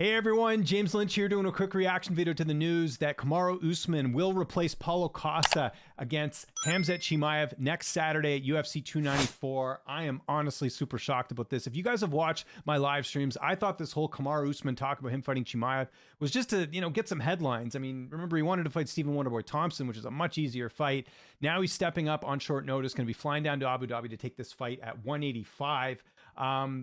Hey everyone, James Lynch here doing a quick reaction video to the news that Kamaru Usman will replace Paulo Costa against Khamzat Chimaev next Saturday at UFC 294. I am honestly super shocked about this. If you guys have watched my live streams, I thought this whole Kamaru Usman talk about him fighting Chimaev was just to, get some headlines. I mean, remember he wanted to fight Stephen Wonderboy Thompson, which is a much easier fight. Now he's stepping up on short notice, going to be flying down to Abu Dhabi to take this fight at 185.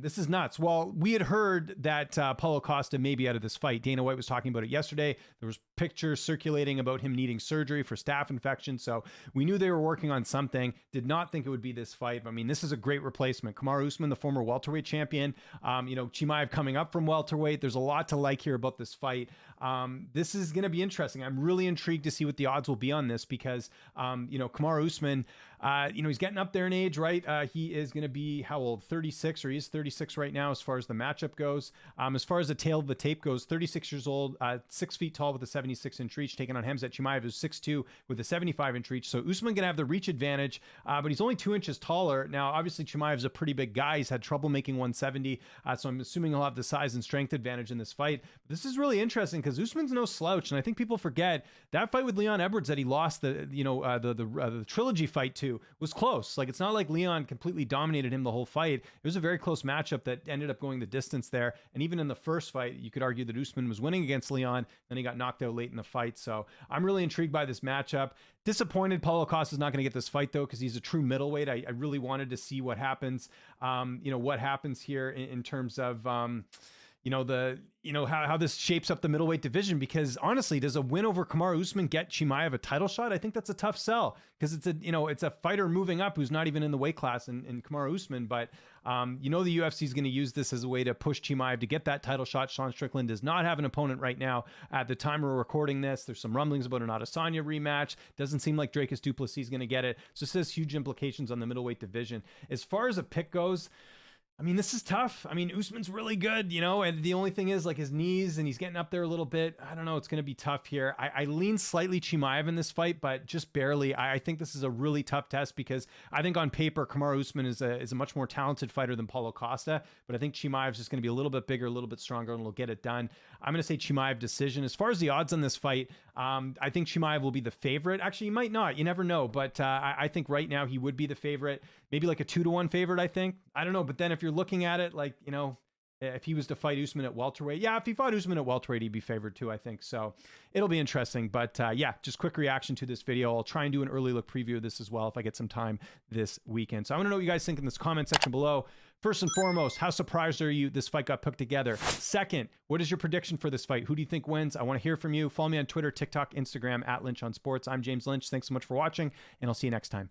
This is nuts. Well, we had heard that Paulo Costa may be out of this fight. Dana White was talking about it yesterday. There was pictures circulating about him needing surgery for staph infection. So we knew they were working on something. Did not think it would be this fight. I mean, this is a great replacement. Kamaru Usman, the former welterweight champion. Chimaev coming up from welterweight. There's a lot to like here about this fight. This is going to be interesting. I'm really intrigued to see what the odds will be on this because, Kamaru Usman, he's getting up there in age, right? He is going to be, how old? 36, or he is 36 right now as far as the matchup goes. As far as the tail of the tape goes, 36 years old, 6 feet tall with a 76-inch reach, taking on Khamzat Chimaev, who's 6'2" with a 75-inch reach. So Usman going to have the reach advantage, but he's only 2 inches taller. Now, obviously, Chimaev's a pretty big guy. He's had trouble making 170, so I'm assuming he'll have the size and strength advantage in this fight. But this is really interesting because Usman's no slouch, and I think people forget that fight with Leon Edwards that he lost the trilogy fight to was close. Like, it's not like Leon completely dominated him the whole fight. It was a very close matchup that ended up going the distance there. And even in the first fight, you could argue that Usman was winning against Leon, then he got knocked out late in the fight. So I'm really intrigued by this matchup. Disappointed Paulo Costa is not going to get this fight though, because he's a true middleweight. I really wanted to see what happens. What happens here in terms of how this shapes up the middleweight division, because honestly, does a win over Kamaru Usman get Chimaev a title shot? I think that's a tough sell because it's a fighter moving up who's not even in the weight class in Kamaru Usman. But the UFC is going to use this as a way to push Chimaev to get that title shot. Sean Strickland does not have an opponent right now at the time we're recording this. There's some rumblings about an Adesanya rematch. Doesn't seem like Dracus Du Plessis is going to get it. So this has huge implications on the middleweight division. As far as a pick goes, I mean, this is tough. I mean, Usman's really good, and the only thing is like his knees, and he's getting up there a little bit. I don't know. It's going to be tough here. I lean slightly Chimaev in this fight, but just barely. I think this is a really tough test because I think on paper, Kamaru Usman is a much more talented fighter than Paulo Costa, but I think Chimaev's just going to be a little bit bigger, a little bit stronger, and will get it done. I'm going to say Chimaev decision. As far as the odds on this fight, I think Chimaev will be the favorite. Actually, he might not. You never know, but I think right now he would be the favorite. Maybe like a 2-1 favorite, I think. I don't know, but then if you're looking at it, like, if he was to fight Usman at welterweight, if he fought Usman at welterweight, he'd be favored too, I think. So it'll be interesting. But just quick reaction to this video. I'll try and do an early look preview of this as well if I get some time this weekend. So I want to know what you guys think in this comment section below. First and foremost, how surprised are you this fight got put together? Second, what is your prediction for this fight? Who do you think wins? I want to hear from you. Follow me on Twitter, TikTok, Instagram, @LynchOnSports. I'm James Lynch. Thanks so much for watching, and I'll see you next time.